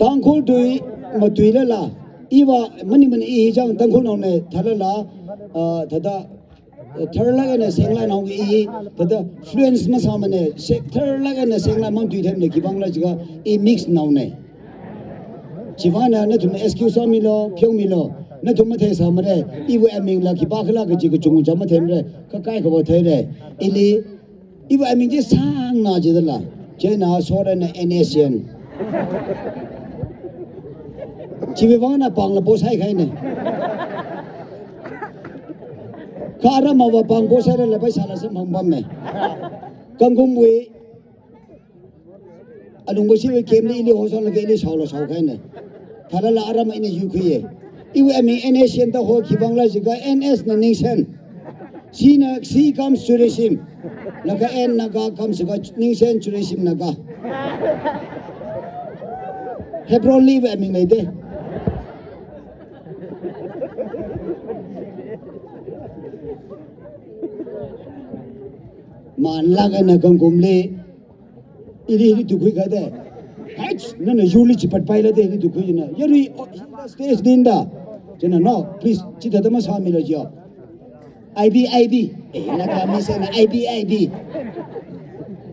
Tangkhul tui ma tui la iwa mani I jang Tangkhul Naonei thalala thada thirla na sengla nong I thada fluence ma samane thirla na sengla mang tui them ne kibang la jiga I mix Naonei Chivana na thum excuse mi lo phyong mi lo na thum ma the samare iwa Aming la ki ba khla ga ji ga chung jam ma them re ka kai ko the re ili iwa Aming ji sang na ji da la je na so re na Nscn Chiwi vana pang la bosai khai ne Kara mawa pang bosai la bai sala sam hang bam me Kangkum we Alung bo siwe kem ni ili hosan la ke ili saw khai ne Thara la aram ine yu khiye Iwe Aming Nscn ta ho ki bangla jiga NS na Nscn C comes to regime Naga N naga comes to Nscn to regime naga Hebron live Aming lai de Man laga na kangkum le Ili tu kui ka de Hach na na yuli chipat pai la de ili tu kui na Yari stage dinda Jena no please chita dama sami la jio IB Laga mi se na IB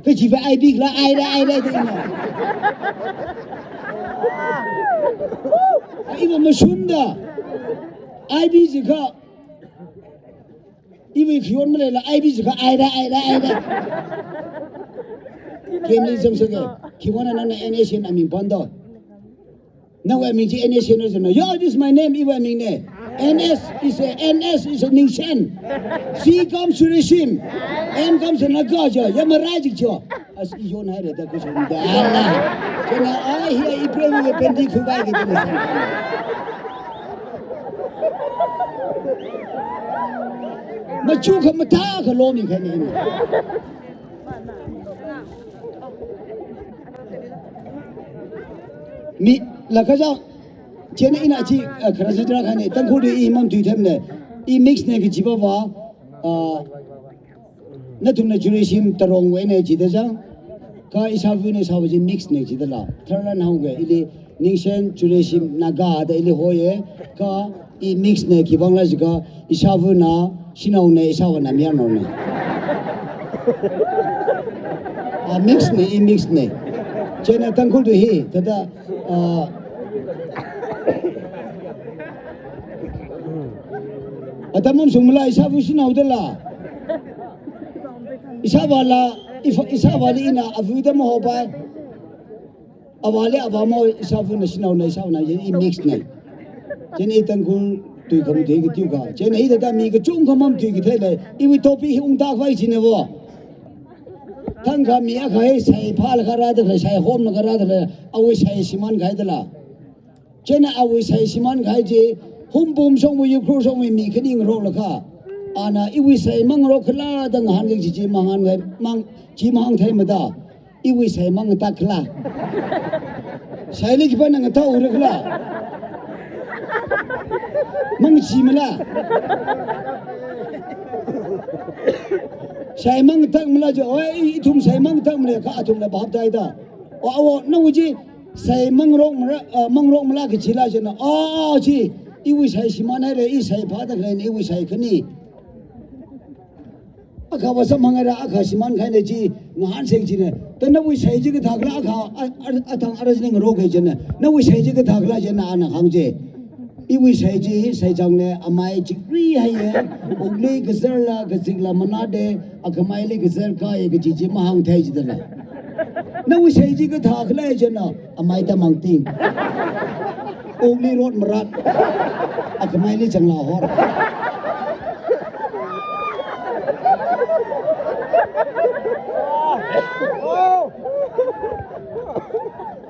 Ke chifa IB la aida de ina Iwa masunda IB jika Iwi khion male la IB jika aida Kemli jam sege kiwana na Nscn Aming pando Now Aming ji Nscn is no yo this is my name Iwa Aming ne NS is a Nscn C comes to regime M comes to nagaja yamarajik jo as yon hare da kuch da Allah jena ai hi ibrahim we pendi khubai ke tene machu khamata khalomi khane mi lakaja jena ina chi kharaja jara khane Tangkhul I imam tui them ne I mix ne ki jiba wa na thum na jurism tarong we ne ji da jang ka isavu ne sawaji mix ne ji da la thara na ge ili Nscn jurism naga da ili hoye ka I mix ne ki bangla ji ka isavu na sinau ne isawa na mya no ne a mix ne jena Tangkhul tu hi tada Atamam sumla isavu sinau da la Isabali ina avuda mo hoba awale abamo isavu national na isavu na I mix ne jen Tangkhul tui kham de gi tiu ga jen hi da mi ga chung khamam tui gi thele I wi topi hi ung ta khwai chine wo thang kha mi a khai sai phal kha ra da sai hom na ra da awi sai siman khai da la jen awi sai siman khai ji hum bum song wi yu khru song wi mi khning ro la kha Ana iwi sai mang ro khla dang han ge ji mangan ge mang ji mang thai ma da iwi sai mang ta khla sai le ki ba nang ta ur khla mang ji mala sai mang tak mala jo oi I thum sai mang tak mala ka athum la bhap dai da o na uji sai mang ro mala ki chila je na ji iwi sai siman hai re I sai pha da khle iwi sai khani Akha wasa mangara akha siman khai ne ji ngahan seng ji ne tana wi sai ji ga thakla akha athang araj ne ro ge je ne na wi sai ji ga thakla je na ana khang je I wi sai ji sai jang ne amai ji ri hai ye ugle ga zar la ga zigla mana de akha mai le ga zar ka ye ga ji ma hang thai ji da la na wi sai ji ga thakla je na amai ta mang ting ugle rot marat akha mai le jang la hor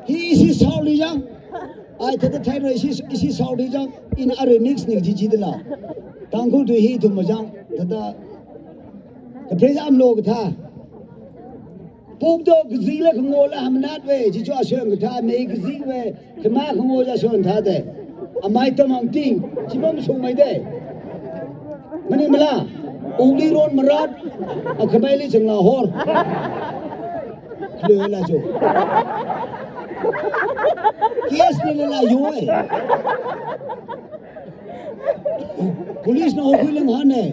He is Saudi Jang. I thought the time is Saudi Jang in a remix Niji de la. Tangkhul to he to Majang, the president Logata. Pop dog Zila Mola Hamnat way, Jijo Shang, make Ziwe, Kamak Moja Shon Tade. A might among thing, Chibam show my day. Manimala, only road Marat, a Kabalis in Lahore. Case ni la yo police na hokui lang hane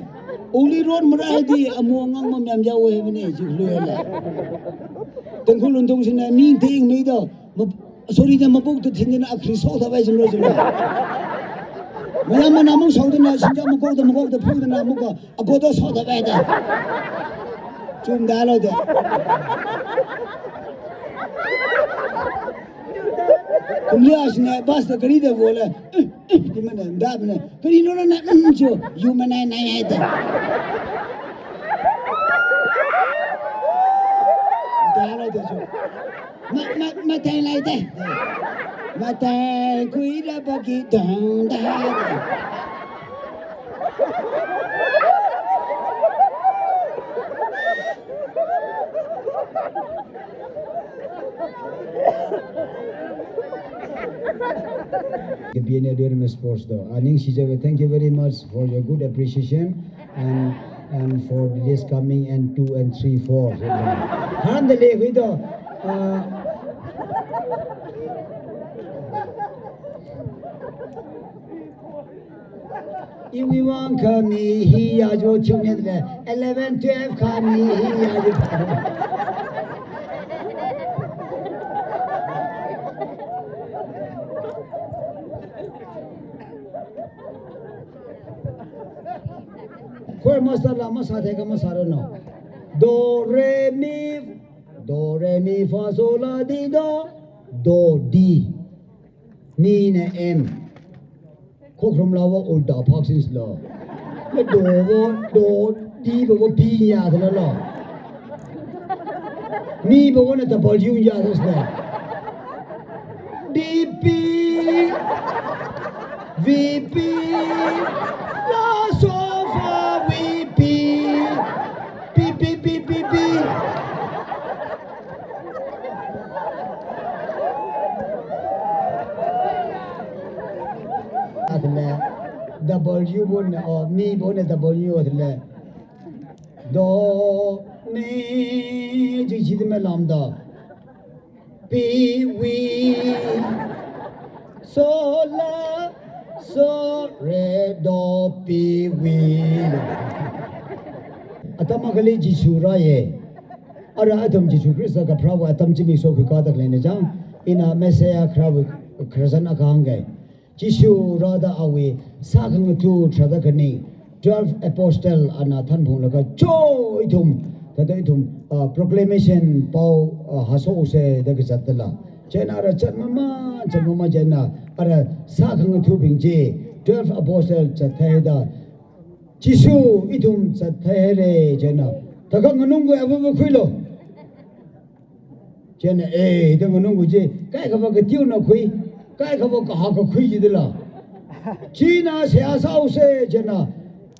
uli road mara di amuang ang mamyam jawe mene jikluela Tangkhul undong sina mi ting mi do sorry na mabuk to thingna akhri so da bai jimro jimro mayam na among saudna sinja mukok da phudna muka agodo so da bai da chum dalo de Kumlias ne bas da kari da bola di mana da mana kari no na jo you mana na ya da dalo de jo ma tai lai da ma tai kui da ba ki dong da During sports though. Aning Shijawe, thank you very much for your good appreciation and for this coming and 2 and 3 4. Handle with if we want kami he ya jo chune 11 12 kami he ya jo Koi masala masate ka masara no do re mi fa sol la di do di ni ne m kokrom lawa ulta phaksis lo le do di bo pi ya de lo mi bo ne ta bol yu ya de lo dp vp la sofa W one or me one W le do me ji me lambda P we so la so re do P we atama kali ji chura ye ara atom ji Krishna ka prabhu atom ji mi so ka dak le ne jang ina mesaya khrabu khrazan akang Jishu Rada Awe, Sakang to Tradakani, 12 Apostle Anathan Pulaka, Joitum, Tadaitum, Proclamation, Pau Hasose, the Gazatala, Jenara Chanmama Jena, Ara Sakang to Bingje, 12 Apostle Chateda, Jishu Itum Chatere Jena, Takanganungu Abuquilo, Jena A, the Manungu, Kakavakatuna Kui. Cái không có họ có khuy gì đó là China sẽ sao sẽ chứ na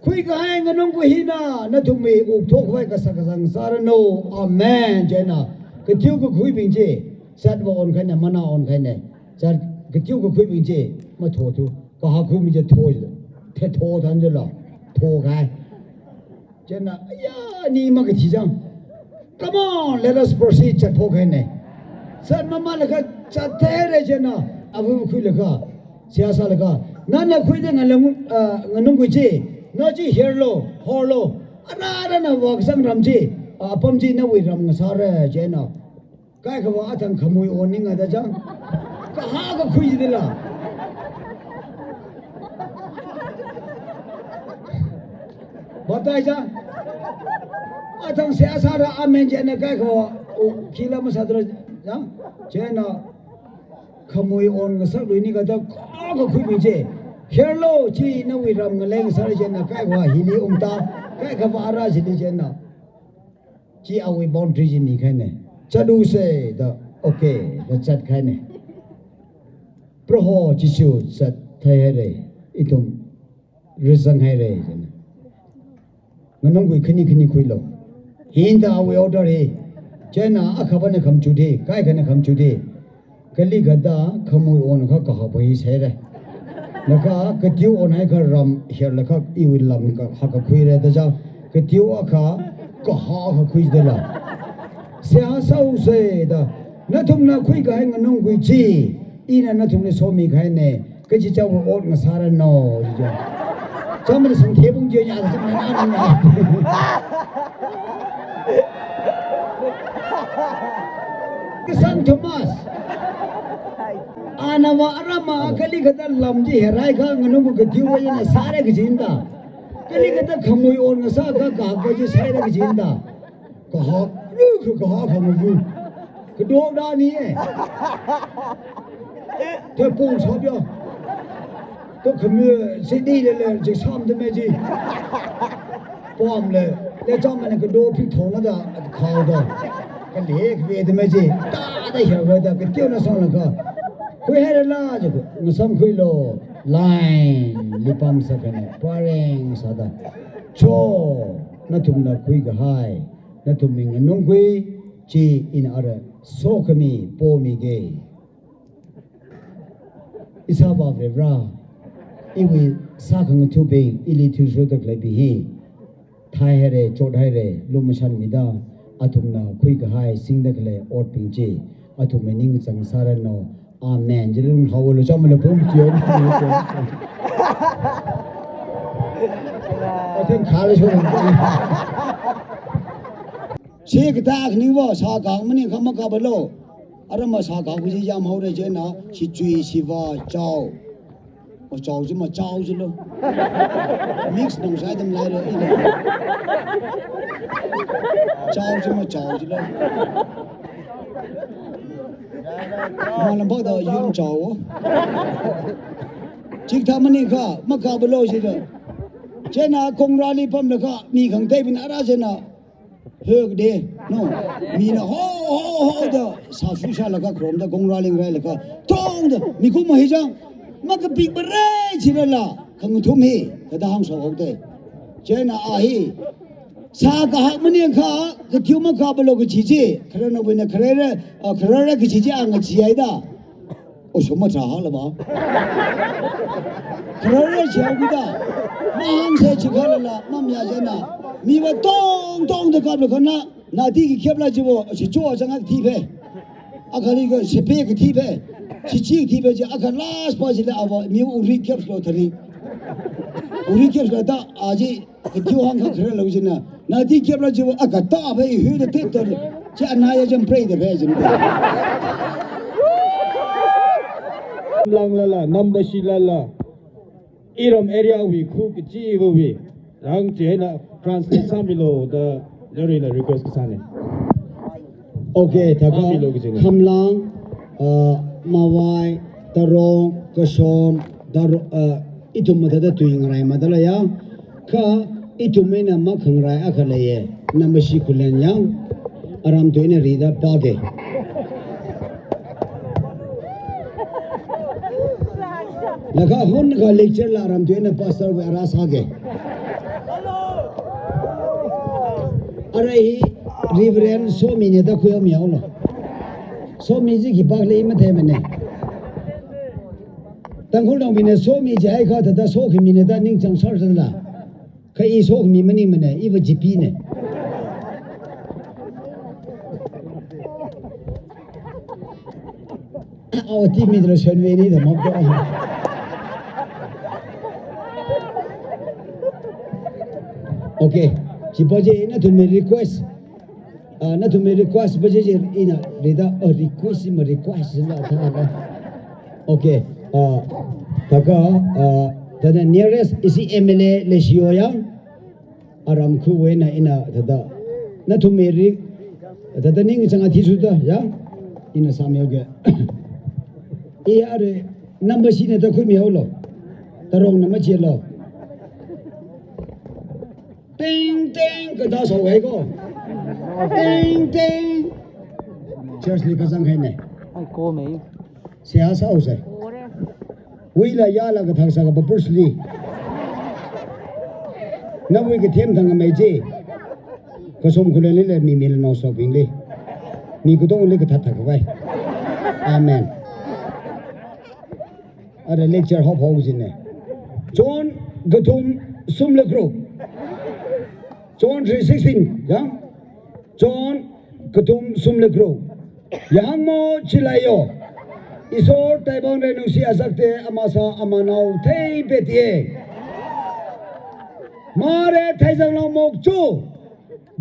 khuy cái hai người nông khuy na nó tụi mình ủng thuốc vai cái sang sara no amen chứ na cái tiêu cái khuy bình chế sát vào on cái này mana on cái này sát cái tiêu cái khuy bình chế mà thua cái họ khuy mình chế thua rồi thế thua thành chứ là thua cái chứ na ya ni mà cái gì chẳng come on let us proceed chặt thua cái này sát mà là cái chặt thế đấy chứ na abu khui laka siasa laka nana khui de nganung khui chi no chi herlo horlo ara na wak sam ram chi apam chi na wi ram ngasare je na kai khawa athang khamui oning ada jang ka ha ka khui de la batai ja athang siasa ra amen je na kai khawa khila ma sadra jang je na Kamui on the Saturday Nigga, Kubi, Hello, Chi, no, we ram the legs, Sargent, Kaiwa, Hili Umta, Kaikavara, Jilijena. Chi, are we born Trijimi Kane? Chadu say the okay, the chat Kane. Proho, Chishu, Sat Tayere, Itum, Rizan Here. Manungu Kini Quilo. Hinda, we order he. Jenna, Akabana come today, Kai can come today. Kali gada khamui on kha ka bai sere laka katiu on hai kha ram her laka iwi lam ka ha ka khui re da ja katiu akha ka ha ka khui de la sia sau se da นัทุมนาคุยกับให้เงินน้องกุยจีอีน่ะนัทุมในโซมีใครเนี่ยก็จะเจ้าว่าโอ๊ตมาสารนอจ้ะเจ้าไม่ได้ส่งเทปงเจียอย่างสักนั้นอันนั้นก็สังทอมัสอาณาวารามาคลีกตันลำจีเฮรัยข้างเงินน้องกุยจีว่าอย่างสารกจินดาคลีกตันขโมยโอนเงินซากกากจีสารกจินดาก็หอกรู้คือก็หอกขโมยก็โดนด้านนี้เธอปูชอบย่อก็ขมือซีดีเลยจะซ้อมทำไมจีป้อมเลยแล้วจ้องมันก็โดนพิกทองแล้วก็ข่าวดอกก็เลี้ยเวทำไมจีตาได้เหี้ยก็ได้ก็เที่ยวน่ะซ้อมแล้วก็คุยให้ได้ละจ้ะก็น่ะซ้อมคุยโลไลน์ลิปัมสักเนี่ยปาเรงสาดาโชน่ะทุ่มน่ะคุยก็ให้น่ะทุ่มมิงน้องคุยจีอินอะไรโซคมีโปมีเกอิสาบาเบราอีวีสาขังทุบิงอิลิทุสุดตะเลยบีฮีไทยเฮเรโจดไฮเรลุมชันมิดาอาทุมนาคุยกับไฮสิงตะเลยอดปิงจีอาทุมเมนิงจังสารนออาเมนจะลุงเขาเลยจอมเลยพุ่มเจียวอาเทมขาเลยช่วยเช็คตาขนิวสากางมันนี่เขามากาบโลอะไรมาสากางกุจิยามเขาได้เจนะชิจุยชิวาเจ้าเจ้าจะมาเจ้าจะโลมิกซ์น้องชายทำไรเลยเจ้าจะมาเจ้าจะโลมาลำบากแต่ยืนเจ้าจิกทำมันนี่ค่ะมากาบโลสิเด้อเจนะคงราลีพัมเลยค่ะมีขังเทเป็นอะไรเจนะเฮ้ยเด้น้องมีนะโฮ่เด้อสาฟุชาแล้วก็ครมเด้อกงราลิงไรแล้วก็ท้องเด้อมีคุ้มมาให้จังมันก็ปีกบเร่ชิลละขังทุ่มฮีแต่ถ้าห้องสอบเด้เจนะอาฮีสากะมันเนี่ยค่ะก็ทิวมาขับโลกชิจิครานวันนี้ครานก็ชิจิอ่างชิไอ้ด้าโอ้สมมาจ้าละบ้าครานเชียวกูด้ามาห้องเสียชิคาละมามีอะไรนะมีว่าต้องเด็กกับลูกนะนาทีกี่เข็บละจีบชิจั่วจังหักทีเพอาคารีก็สิเปกทีเพชิจิทีเพจีอาคาลาสปาจิเลอาวมีอุริเข็บสโลทารีอุริเข็บสโลตาอาจีก็ทิวห้องเขาเคลื่อนเลยจีน่ะนาทีเข็บละจีบอาคาตาเพย์หื้อเด็ดตัวนี้จะอันไหนจะเพลย์เด็ดเพย์จีน่ะลังละนัมเบชิลละอีรอมเอเรียวีคุกจีวีรังเจนะtranslate 3 below the narrator request sana okay ถ้าก็คำลังมาไว้ตรองกระชมดารอิทุมมาได้ตัวยังไงมาได้เลยยังข้าอิทุมไม่นำมาขังไรอะขันเลยนำมาชิคุเลนยังอารามตัวนี้รีดาปากเกแล้วก็หุ่นก็เลคเชอร์ละอารามตัวนี้พาสเตอร์เวราสาเกอะไรรีเวรนโซมีเนี่ยตะคุยเอาเมียวล่ะโซมีจีกี่ปากเลยไม่เท่มันเนี่ยตั้งคนเรามีเนี่ยโซมีจะให้เขาแต่โซขมีเนี่ยตะนิ่งจังสอดสันละใครอีโซขมีมันนี่มันเนี่ยอีวจีพีเนี่ยเอาที่มีแต่เชิญเวนี่แต่มอบก็โอเคที่พอจะน่าทุนมี request น่าทุนมี request พอจะอินะเดี๋ยวrequest มา request แล้วท่านนะโอเคถ้าก็ท่าน nearest อีซี MLA เลชิโอยังอารามคู่เวน่ะอินะท่านน่าทุนมีท่านนิ่งจังอาทิตย์สุดยังอินะสามีโอเคอะไรนัมเบอร์ชีเนี่ยตะคุยมีเอาหรอตะรองนัมเบอร์ชีหรอting cái đó số ấy cô ting cheers đi cái sang hay này cô mấy xe sao vậy vui là ya là cái thằng sao cái Bruce Lee nó vui cái thêm thằng mấy chứ Kasom Khullen là mi là nó sao bình đi mi cũngต้องเลยcái thật vậy amen ở đây lecture hop house này John Gatum Sumle Group John 3:16 yeah John Gatum Sumle Group yang mo chilayo isor taibang re nusi azakte amasa amanau thei betie mare thaijang lo mok chu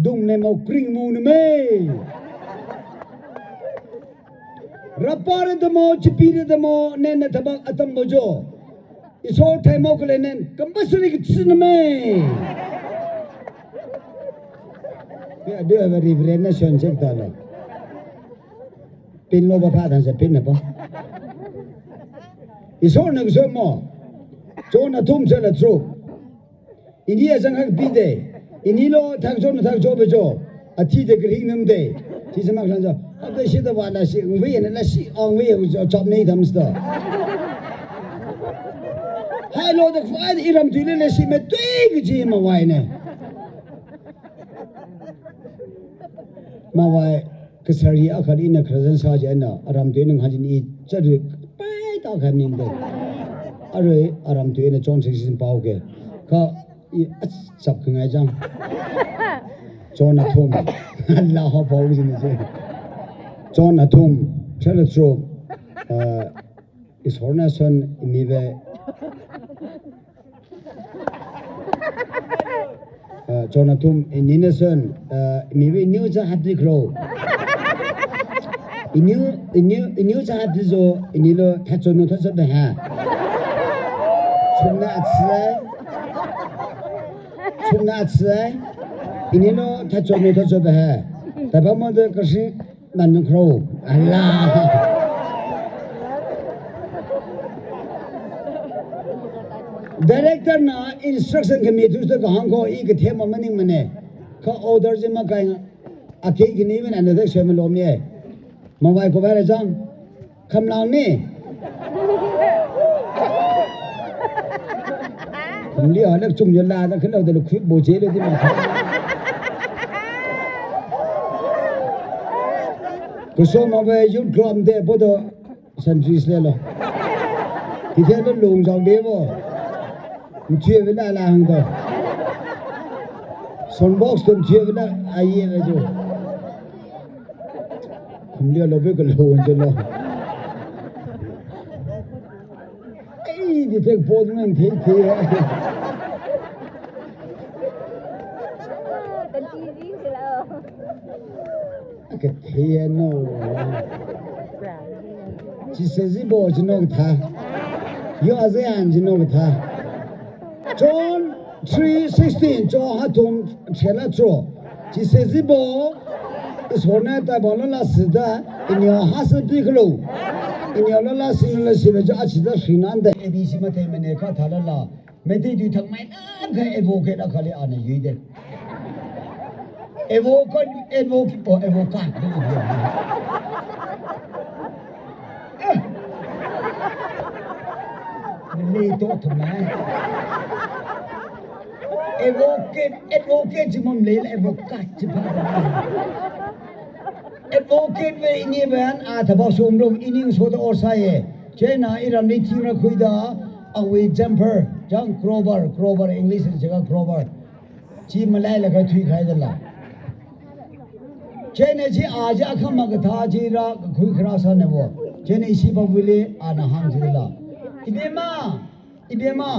dung ne mo kring mu ne me rapare de mo chipire de mo ne ne tabak atam bojo isor thai mo kle nen compulsory ki tsin me ya do have a reverend check ta pin lo ba pha than se pin na ba isor na so mo cho na thum se la tro India sang hak bi de inilo thak jo be jo athi de gring nam de ti sama klan jo abe shi de wa la shi we ne la shi ong we job nei dam sta hai lo de fa iram tu le shi me tui ji ma wai ne ma wai kesari akan ina kerajaan saja na aram tu ina hajin I jadi pai tak kan ni deh are aram tu ina John seksi pau ke ka I sab kengai jang John atom Allah ha pau sini je John atom chala tro is hornason imive John atom ininason imive new ja hati grow Inyo sa hati zo inilo tachono tacho da ha chumna atse inilo tachono tacho da ha taba mo de kasi man kro Allah director na instruction committee to kahang ko I ke thema maning mane ka order je ma kai ake gini men another shema lo me Mawai ko bare jang kham lang ni kham li ha lak chung je la da khlo de lu khit bo je le di ma ko so ma be yu grom de bo do centuries le lo ti the lo long jang de bo mu thie ve la la hang do son box tum thie ve la ai ye le jo Dia lebih kalau je lah. Dia tak boleh main thei. Cái thei no. Chỉ sẽ gì bỏ chỉ nó cái thà. Yêu ASEAN chỉ nó cái thà. John 3:16 cho hai thùng chè lá cho. Chỉ sẽ gì bỏ Isona ta bono la sida inyo hasu biglo inyo la sin la sin ja achida sinan de abc ma te mene ka thala la me ti du thak mai na ka evoke da khali ane yui de evoke po evokan le to thmai evoke jimom le evokat jiba Advocate ve ini ban athaba sumrum ining soda or saye chena iram ni thira khuida awe jumper jang crowbar English jaga crowbar chi malai la ka thui khai dala chena chi aja khama ga tha ji ra khui khra sa ne bo chena isi ba wile ana hang ji la ibema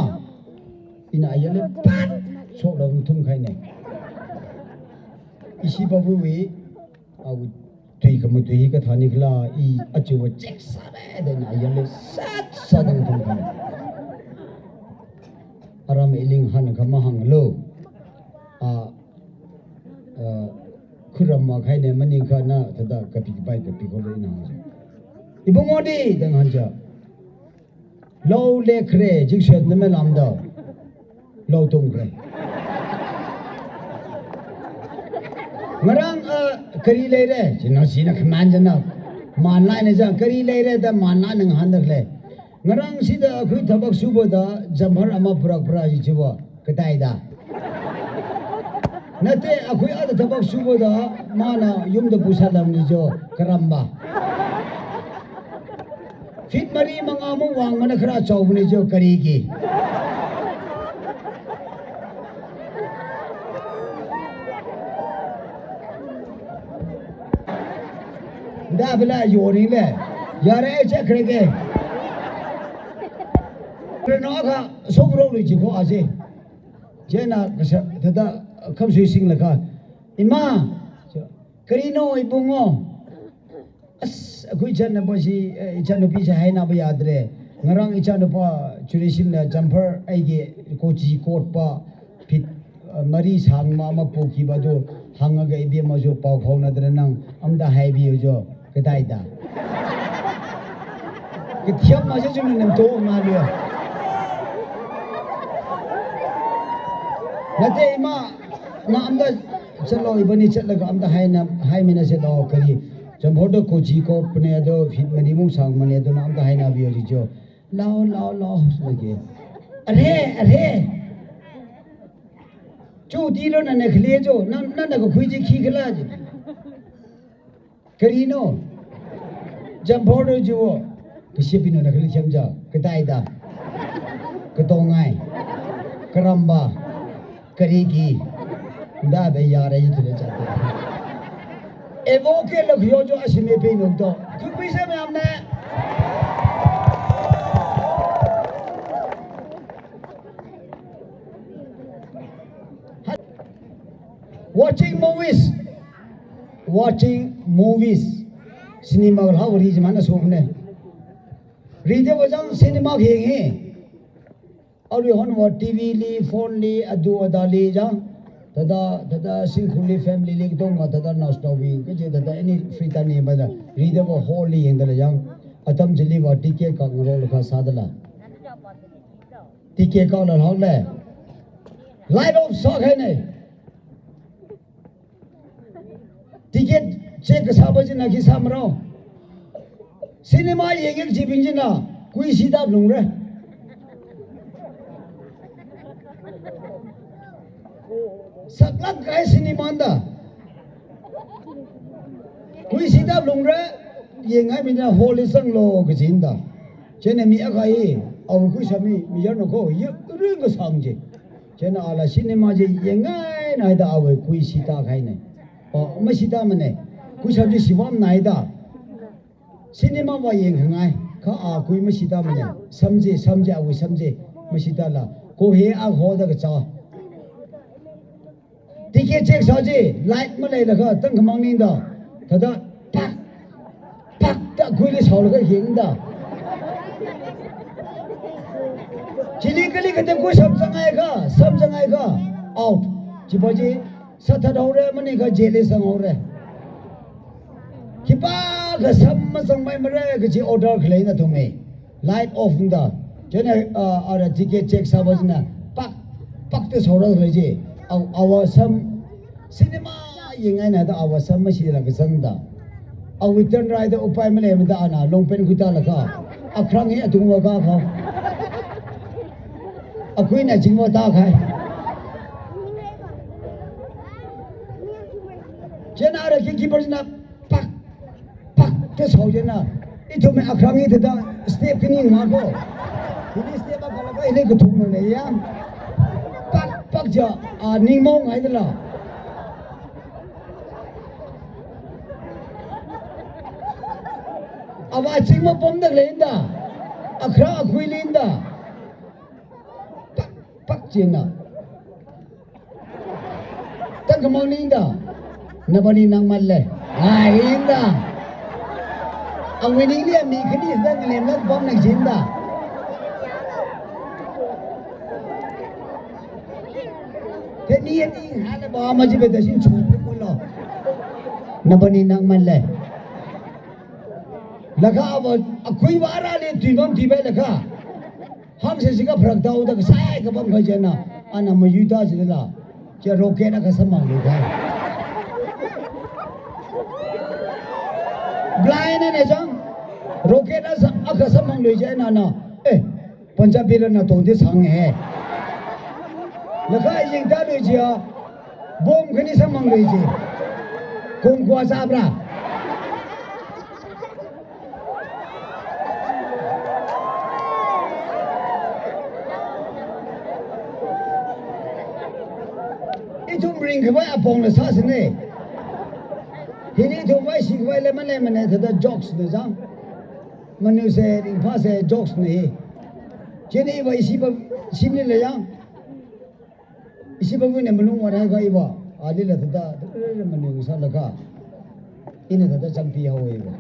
ina ayale pat so la thum khai ne isi ba wi awu tui kamu tui ka thani kla I achu check sa re de na yale sat sadang thum kan aram eling han kama hang lo khuram ma khai ne maning kha na thada kapi bai kapi ko le na ibongodi dang han ja lo le khre jing shet ne me lam da lo tung kre Marang kari le re jina sina khman jana man lai ne ja kari le re da man na nang han dak le ngarang sida akhui thabak subo da jamhar ama purak pura ji chiwa katai da nate akhui ada thabak subo da mana yum da pusa lam ni jo karamba fit mari mangamu wang mana khara chaw ni jo kari ki da bela yori le yare che krege no ka sobro lu ji ko aje jena ka da kham sui sing la ka ima karino ibungo as akui chan ba si chan no pi sa hai na ba yadre ngarang chan no pa churisim na jumper ai ge ko ji kot pa fit mari sang ma ma pu ki ba do hanga ga ibe ma jo pau khau na dra nang amda hai bi jo ka dai da ki thiam ma jo jun nem to ma le na te ima na amda chalo ibani chatla ga amda hai na hai mena se lo kari jambor do ko ji ko pne do fit mani mung sang mane do na amda hai na bi jo lao lage are chu di lo na ne khle jo na ko khui ji khi khla ji karino jambor do jo kishipino na khle cham ja kadai da kadongai karamba karigi da be yare ji le chate evoke lo khyo jo asime pe no to khu pi se me amne watching movies cinema how ri mana somne ri de wajang cinema khenge auri hon wa tv li phone li adu adali jang tada Tangkhul family li dong tada nastowi ke je tada any free time ni bada ri de wa holy yeng da jang atam jili wa ticket ka ngro ka sadala ticket ka la hol le light of sock hai ne ticket check sabaji na ki samro cinema yeng jibing jina kui sida blung re saklak kai cinema da kui sida blung re yeng ai mina holy sang lo gjin da chene mi akai aw kui sami mi yan ko ye ring ga sang je chena ala cinema je yeng ai na da aw kui sida kai ne masida mane ku sabji siwam naida cinema wa yeng hangai kha a kui masida mane samje awi samje masida la ko he a ho da cha ticket check saji light ma le la ka tang khamang ning da tada pak ta kui le saw la ka hing da chili kali ka te ko samjangai ka out chibaji satha hore mane ka jele sang hore kipa ka samma sang mai mare ka chi order khlei na thume light off da jene ara ticket check sabajna pak te sora khlei je awa sam cinema yengai na da awa sam ma si la ka sang da awi turn right da upai male ma da ana longpen guta la ka akhrang he atungwa ka kha akui na jingwa da khai jena ara ki persna pak ke sojena itu me akrangi da step kini ma ko ini step ba kala ba ile ko thum ne ya pak ja ning mo ngai da la awa ching mo pom da lenda akra akhui lenda pak jena tak mo linda nabani nang malle inda ang winning dia mi khini da ngale nak bom nak jinda te ni hala ba ma ji be da sin chu ko lo nabani nang malle laka aba akui wara le tibam tibe laka ham se siga phrak dau da sai ka bam khajena ana ma yuda jila che rocket ka samang le ga blind ne jang rocket aka samang le je na punjabi na to de sang he laka ying da le je bom khani samang le je kong kwa sabra itu bring ke ba apong le sa sene ini to why she why lemon to the jokes the jam. Manu said in pass jokes ne. Jenny why she le young. She but when a balloon what I got iba. I did at the manu salaka. In it the champi however.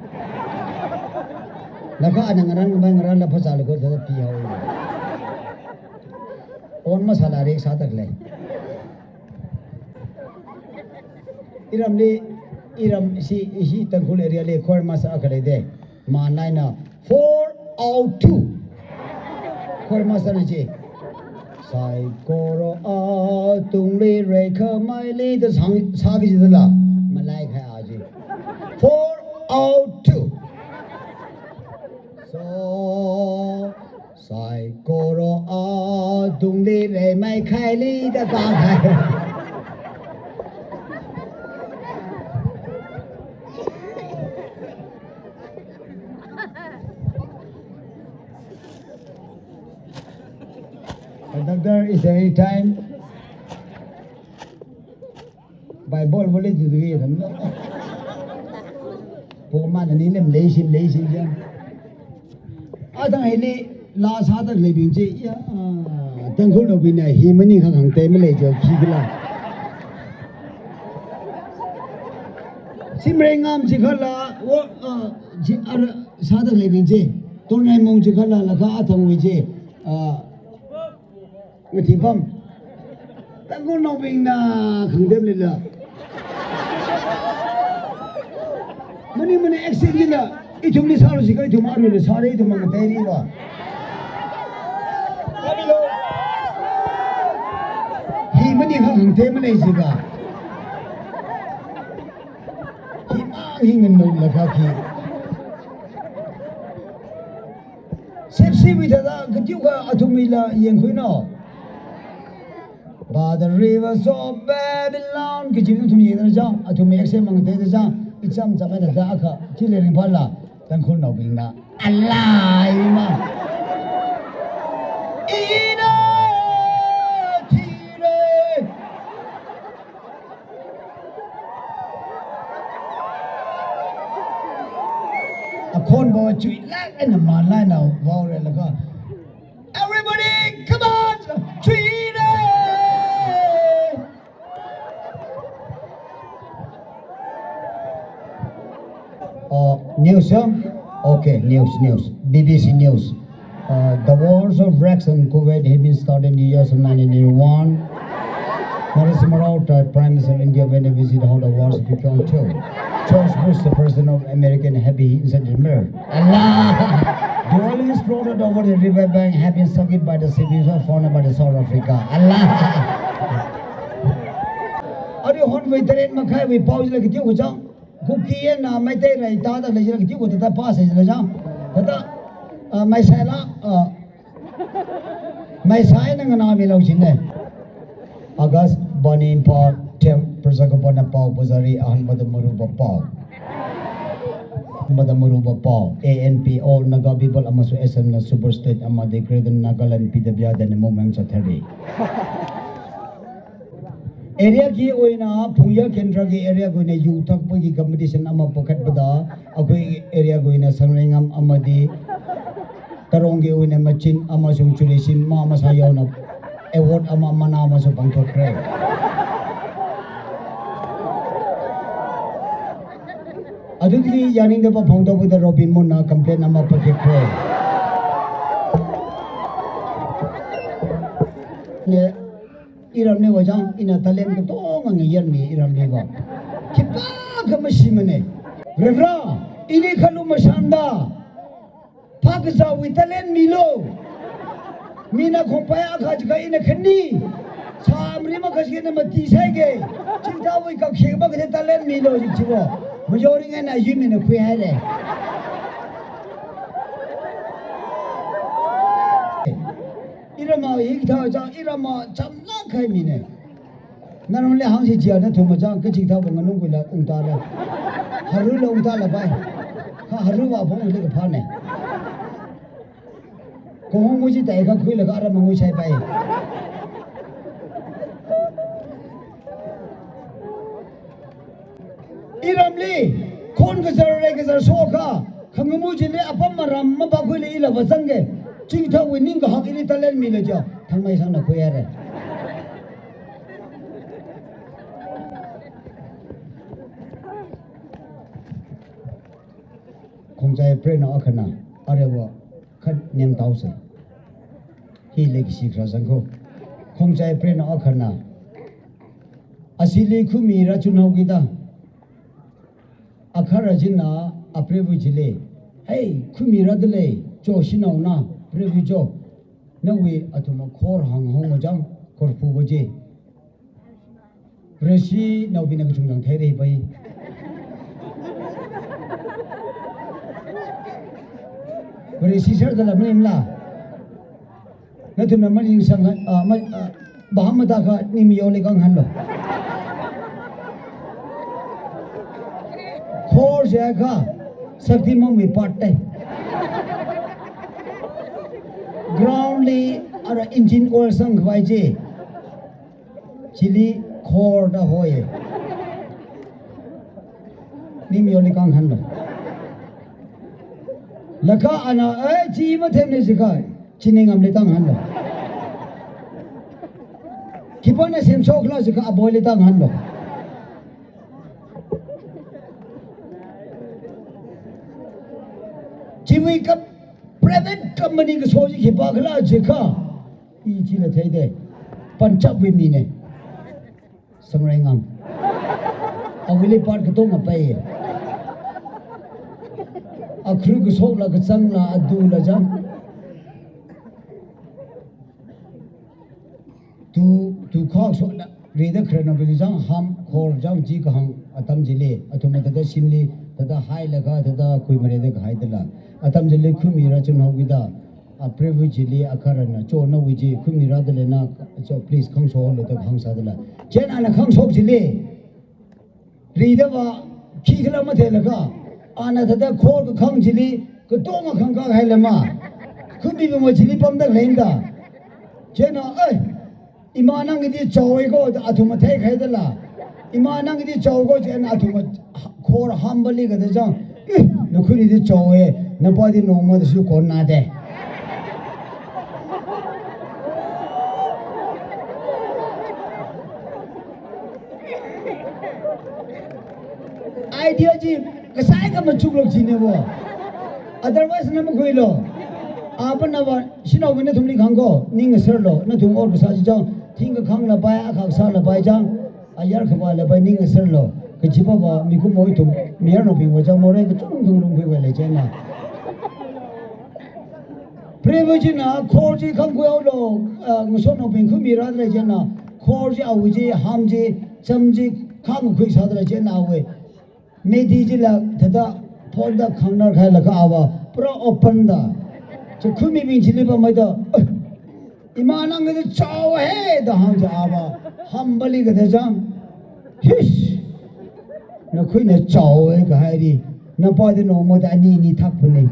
Laka and around the Pasal go to the P however. On masala rex Saturday. Iram si Tangkhul area le Khor Masa Akale de. Ma nine 4 out 2. Khor Masa Naji. Sai Koro Tung Li Reka my leader Sagi the La. Malay Haji. 4 out 2. So Sai Koro Tung Li Re my Kylie the Gag. Doctor, is there any time? Bible village to the end. Poor man and him lazy. I don't really last other living. Tangkhul no bina he many hang temple jo kigla. Simrengam chikala what sada living je. Tonai mong chikala laka atang wije. Ngati pam Tangkhul no bina khangdem lila mani accident lila itum ni salo sikai itum aru le sare itum mangateri ba hi mani khangdem le siga hi ma hingan no laka ki sepsi withada gatyuka atumila yengkhuino by the rivers of Babylon, Kitchen to me, the Jam, to me, examine the Jam, it's some of the Daka, Chile Pala, Tangkhul no bina. Alive! A cornball tree, like and a man line now, everybody, come on! Tree! News, okay, news. BBC News. The wars of Rex and Kuwait had been started in the years of 1981. Narasimha Rao, Prime Minister of India, when he visited how the wars began too. George Bush, the president of American Happy inside the mirror. Allah! The oil exploded over the river bank, had been sucked by the civilians of foreign by the South Africa. Allah! Are you hot with the red Makai? We pause like a Tio Cookie and my day, I thought that you would have passage. My sala, my sign and an army lotion there. August, Bonnie in Paul, Tim, Persacopona Paul, Bozari, and Mother Muruba Paul. Mother Muruba Paul, ANP, all Naga people, Amasu SN, Super State, Amadi, Credan, Nagaland, Pidabia, and the moments of 30. Area ki oina Puya Kendra ki area goina yu thakpa ki competition ama pocket bada akoi area goina sangrengam amadi tarong ki oina machin ama sung chulisin ma masa yauna award ama mana maso pangthokre adudi yaning de pa phongdo buda Robin Mona complain ama pakekre ne Iram ne wajang ina talent ko to ngayan ni Iram ne ba kipa ka masimane revra ini khalu masanda pakza wi talent milo mina khompaya khaj ga ina khani samri ma khaj ge mati sai ge chingta wi ka kheba ge talent milo ji chibo majori nga na yimi ne khwe hai le Irama hikta ja Irama chamna khai mine nanole hangsi jia na thuma jang ke chikta bang nung ko la ungta la haru la ungta la bai ha haru wa bong le ka phane ko mu ji dai ka khui la ka ra ma ngui sai bai Iramli phone cái giờ số kha không có mua gì lấy apam mà ram mà bao nhiêu là vật dân cái chính thằng winning cái học cái ta lên mi là chưa thằng mày sang là quê rồi không chạy pre nó khăn nào ở đây vợ khăn niềm tao sẽ hi lấy cái gì ra sang không chạy pre nó khăn nào asili khumi ra chun hau kita akhara jinna aprevu jile hey khumi ra dele cho sinau na prevu cho nawi atuma khor hang hong jang khor pu boje resi nau binang chung thai rei bai resi sar dala mnim la na tu na mali sang bahamata kha nim yo le kang han lo khor je kha sakti mong mi part tai ground li ara engine oil sang khwai je chili khor da hoye nim yo le kang han lo laka ana chi ma them ne sika chiningam le tang han lo kipone sem sok la sika aboy le tang han lo chiwi ka private company ka soji khipa khla jikha I chi la thai de panchap wi mi ne samrai ngam awili part ka to ma pai akhru ka sok la ka chang la adu la jam tu khak so la re da khra na bi jang ham khor jang ji ka hang atam jile athuma da simli da hai la ga da koi mare da hai da la atam jile khumi ra chun hau da a privilege jile akhara na cho na wi ji khumi ra da le na cho please khang so lo da khang sa da la chen ana khang so jile ri da wa khi khla ma the la ga ana da khor ka khang jile ko to ma khang ka hai la ma khumi bi mo jile pam da lein da chen ai imanang di chawai ko athuma thai khai da la imanang di chaw ko chen athuma khor hambali ga da jang no khuri di chawai na pa di no ma da su kon na de idea ji kasai ka ma chuk lok chi ne bo otherwise na ma khoi lo apa na ba sinau ne thumli khang ko ning ser lo na thum or sa ji jang thing ka khang la bai a khak sa la bai jang ayar khwa la bai ning ser lo ke chi ba mi ku moi thum mi no bi wa jang mo re ka chung thung lung khoi wa le chen na privilege na khor ji khang ko lo ngo no bin khu mi ra le chen na khor ji au ji ham ji cham ji khang khoi sa le chen na we me di ji la thada phone da khang na khai la ka awa pro open da 저 금이 빈 질리바 마이다 이만한 게 짜해 다 항자 아바 한발리가 되장 히스 나 그네 짜해 가 하리 나 봐도 너무다 아니니 탁분네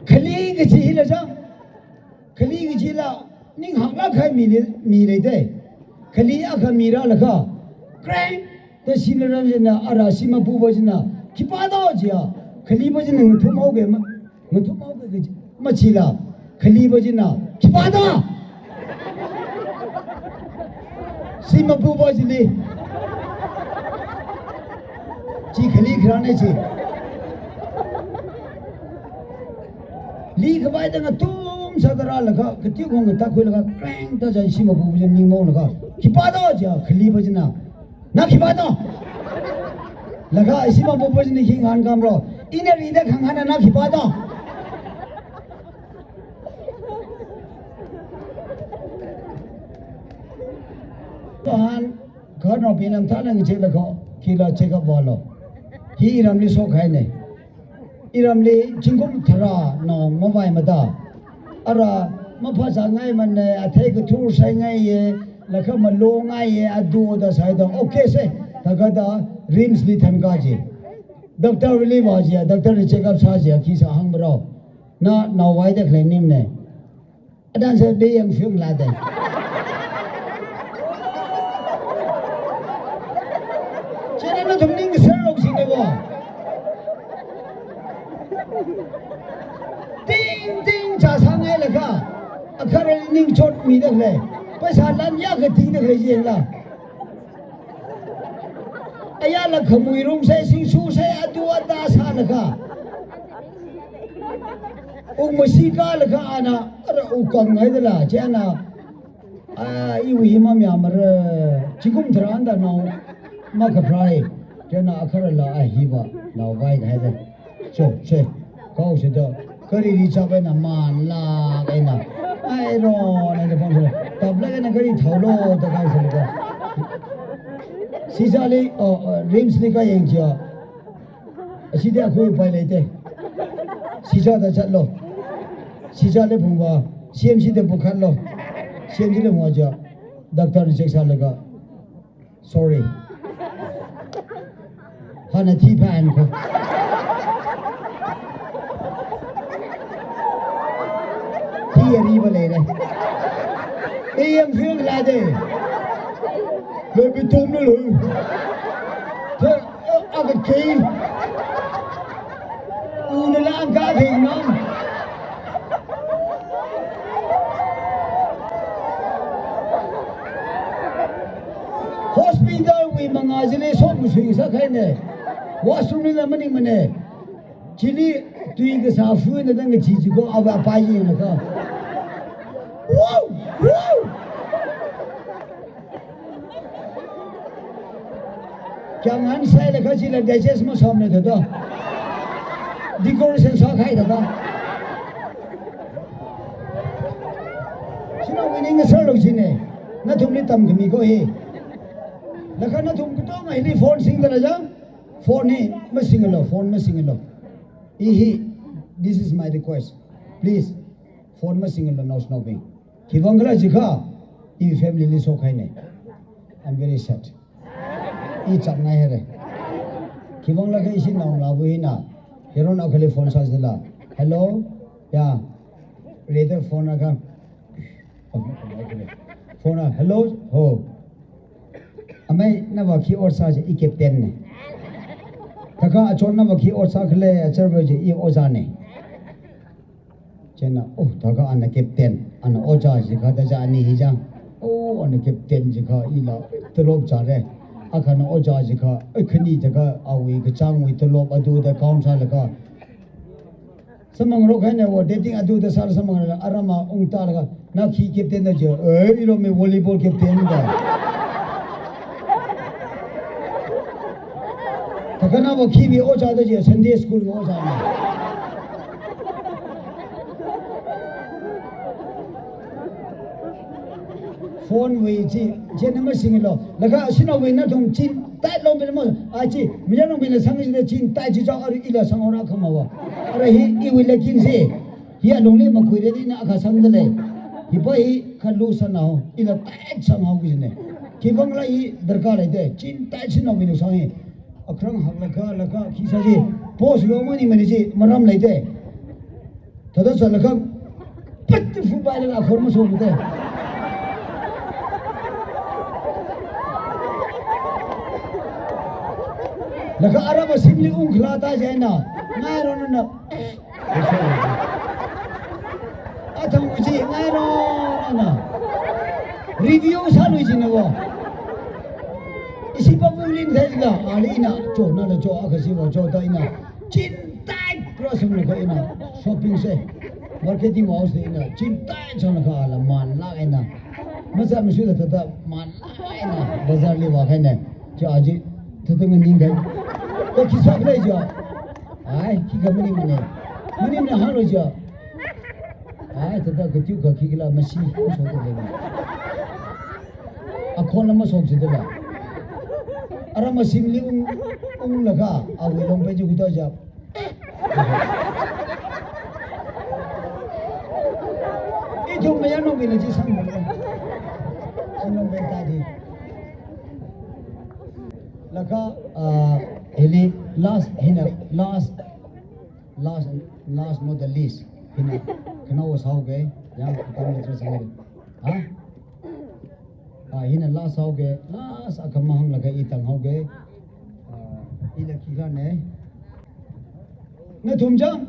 클릭이 지라자 클릭이 지라 ning hakla khai mi le de khali akha mira lakha crank the similar na ara sima pu bo jina khipa do jia khali bo jina ngu thum ho ge ma chi la khali bo jina khipa do sima pu bo jili chi khali khrane chi li khbai da tu sadara laka kiti kong ta khoi laka crank ta jan sima bu bu ning mo laka khipa do ja khali ba jina na khipa do laka sima bu bu ni king han kam ro ine ri da khang han na khipa do han khar no pinam ta nang che laka kila check up walo hi ram li so khai ne iram li jingkum thara no mobile ma da ara ma phasa ngai man ne athai ka thur sai ngai ye lakha ma lo ngai ye adu da sai da okay se daga da rims li than ka ji doctor really wa ji doctor check up sa ji ki sa hang bro na Naonei de claim ne adan se be yang film la de chene na thum ning ser lok sing ne bo ting ting cha sang ai la ka akhar ning chot mi de le paisa lan ya ka ting de le jeng la aya la khamui rum se sing su se adu ada sa la ka masika la ka ana ara ukang ngai de la chena I wi ma mya mar chikum thran da no ma ka phrai chena akhar la a hi ba na vai ga de so che kau se da kari ri cha ba na man la ga na ai ro na de phong tab la na kari thau lo da ka se ga si sa le rims ni ka yang cha asi de khu pai le te si sa da chat lo si sa le phung ba CMC de bu khan lo CMC le mo ja doctor ni check sa le ga sorry hana thi phan ko thi ri ba le de em phim la de le bi tum le lu thế a cái kỳ u nó là ga thì nó hospital we mangajile so musui sa khai ne washroom ni la mani mane chili tui ga sa fu ne dang ji ji ko ava pa yin na ka wow wow kya ngan sai la ka ji la digest ma som ne da decoration sa khai da sino winning sa lo ji ne na thum ni tam mi ko he la ka na thum ko to ngai ni phone sing da ja phone ni ma sing lo phone ma sing lo he this is my request please phone ma sing lo no snobbing ki wangla ji kha I family li so khai ne I'm very sad I chap ngai he ki wangla ka isin naung la bu na hero na khale phone sa de la hello ya rather phone na ka phone hello ho amai na ba ki or sa je I captain ne thaka achon na ba ki or sa khle achar ba je I oja ne chena oh thaka an captain an oja ji kha da ja ni hi jang oh an captain ji kha I la tolop cha re akhan oja ji kha khani jaga awi ga chang wi tolop adu da kaun sa la ka samang ro khai ne wo dating adu da sar samang la arama ung ta la na ki captain da je ei ro me volleyball captain da thakana wo ki bi oja da je Sunday school wo oja ne phone we ji je na ma sing lo la ka sino we na thum chin tai lo me mo a ji mi ya no me le sang ji de chin tai ji ja ari ila sang ora khama wa ara hi we le kin se hi a long le ma khoi de na akha sang de le hi pa hi khalu sa na ho ila tai sang ho gi ne ki bang la hi darkar hai de chin tai sino we no sang hi akrang hak la ka ki sa ji pos lo ma ni me ji maram lai de thada sa la ka pat fu ba la khor ma so de laka araba simli ungkhla ta jaina ngai ro na athang uji ngai ro na review sa lu ji ne wo isi pa bulin thai la ali na cho na la cho aka si wo cho ta ina chin tai cross mu ka ina shopping se marketing house de ina chin tai chon ka la man la ina masa mu su da ta man la ina bazar le wa khai ne cha aji thadang ning kai ko kisap le jo ai ki ga mani ne ha lo jo ai thada ga tiu ga ki la masi ko so de le a khon ma so de la ara ma sim li la ga a we long pe ju ta ja I thum me ya no bi le ji sang mo sin long pe ta di laka heli last not the least hina kana o sao ge yang tam le tra sang ha hina la sao ge la sa kam hang la ge I tang hau ge I la ki la ne na thum jam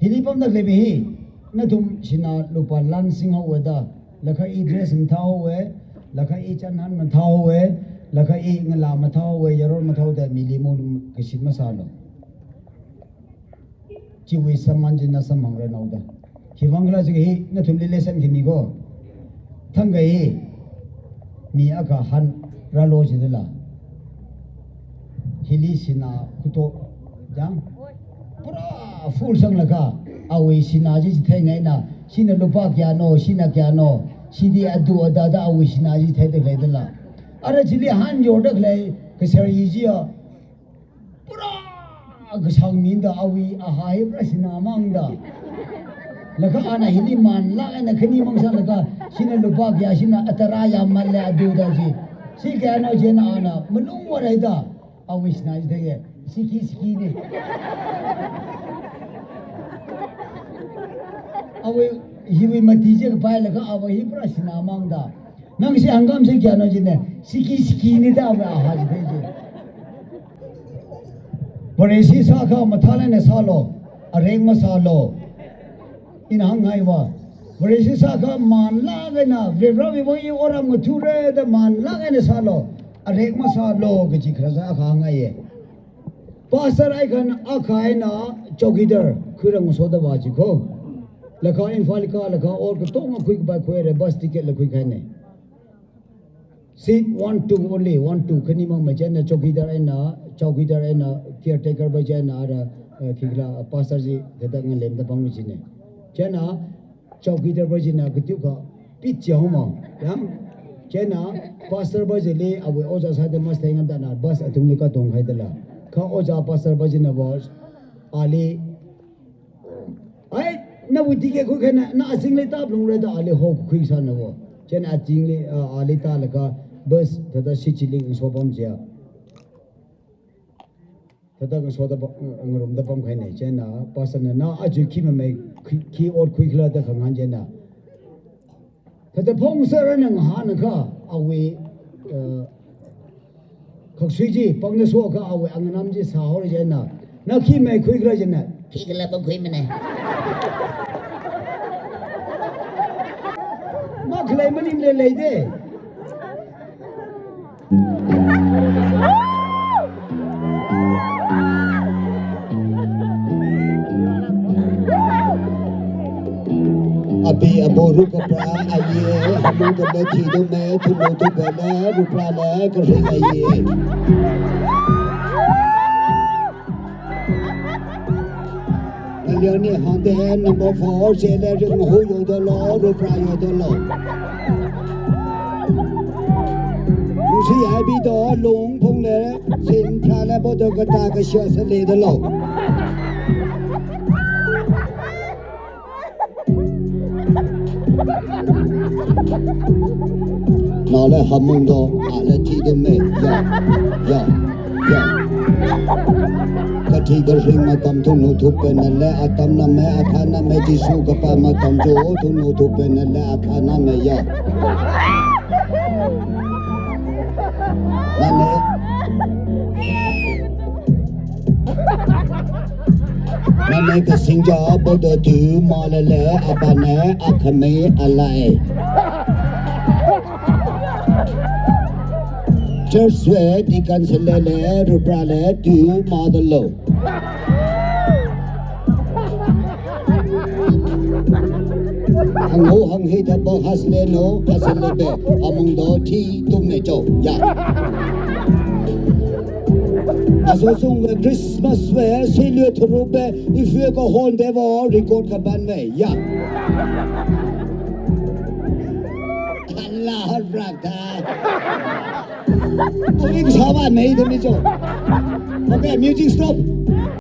hili pam dak le bi hi na thum sina lupa lan sing hau weda la kha I dress m thau we la kha I chan han man thau we la kha I ngala ma thau we yarol ma thau da mi li mo ka sin ma sa lo chi we saman jin na samang re nau da hi wangla ji hi na thum le lesson ki ni go thang ga hi mi aka han ra lo ji de la hili sina kuto jang pura full sang la ka awi sina ji thai ngai na sina lupa kya no sina kya no sidi adu ada da awi sina ji thai de lai de la ara jili han yo de lai ka ser yi ji ya pura ga sang min da awi a hai pra sina mang da la ka ana hili man la na khani mang sa la ka sina lupa kya sina atara ya mal la adu da ji si kya no je na ana mulung wa rai da awi sina ji de siki ni awe hiwi matije ka pai la ka awe hi pra sina mang da nang si hangam se kya no jine siki ni da awe a ha ji de ji pare si sa kha mathale ne sa lo areng ma sa lo in hang ngai wa pare si sa kha man la ga na ve ra vi bo yi ora mu thu re da man la ga ne sa lo areng ma sa lo ga ji khra sa kha ngai ye pastor ai kan akhai na chokidar khurang so da ba ji ko lakha infalika lakha or ko tong quick by query bus ticket la quick hai ne seat 1 2 only 1 2 khani mang ma chen chokidar ai na caretaker ba chen na ra khigla pastor ji da ng lem da bang ji ne chen na chokidar ba ji na gtu ka pi chau ma yang chen na pastor ba ji le awe oja sa de mas thai ngam da na bus atum ni ka tong khai da la kha oja pastor ba ji na was ali ai na wuti ke ko khana na asing le tab long re da ale ho khu sa na wo chen a jing le ale ta la ka bus da si chiling so bam ja da ga so da ngrom da bam khai ne chen na pasan na a ju ki ma mai ki or khu khla da khang han chen na da phong sa ra na ha na ka awe khak sui ji pang na so ka awe angnam ji sa ho re chen na ki mai khu khla chen na ki khla bam khu ma ne ma khlai manim le lei de abi aboru ka pra aye hamu da me thi do me thu no to be le ru pra le ka ri aye Leone hande number 4 je le ring ho yo do lo ru pra yo do lo Lu si ai bi do long phung le sin pra le bo do ka ta ka sha sa le do lo Nó là hầm mông đó, là thi đêm mê, dạ Cả thi đêm rinh mà tâm thu nụ thúc bên là tâm nà mê, thà nà mê đi su gặp bà mà tâm chỗ thu nụ thúc bên là thà nà mê, dạ Nà nè Nà nè cái sinh gió bố đồ thứ mà là bà nè, khả mê, lại Church way di kan selele ruprale tu madalo hang ho hang he tha bo hasle no hasle be among do thi tum ne cho ya aso sung we Christmas we silue thru be if you go home de bo record ka ban me ya Allah rakta Aming sawan nahi thani cho Okay music stop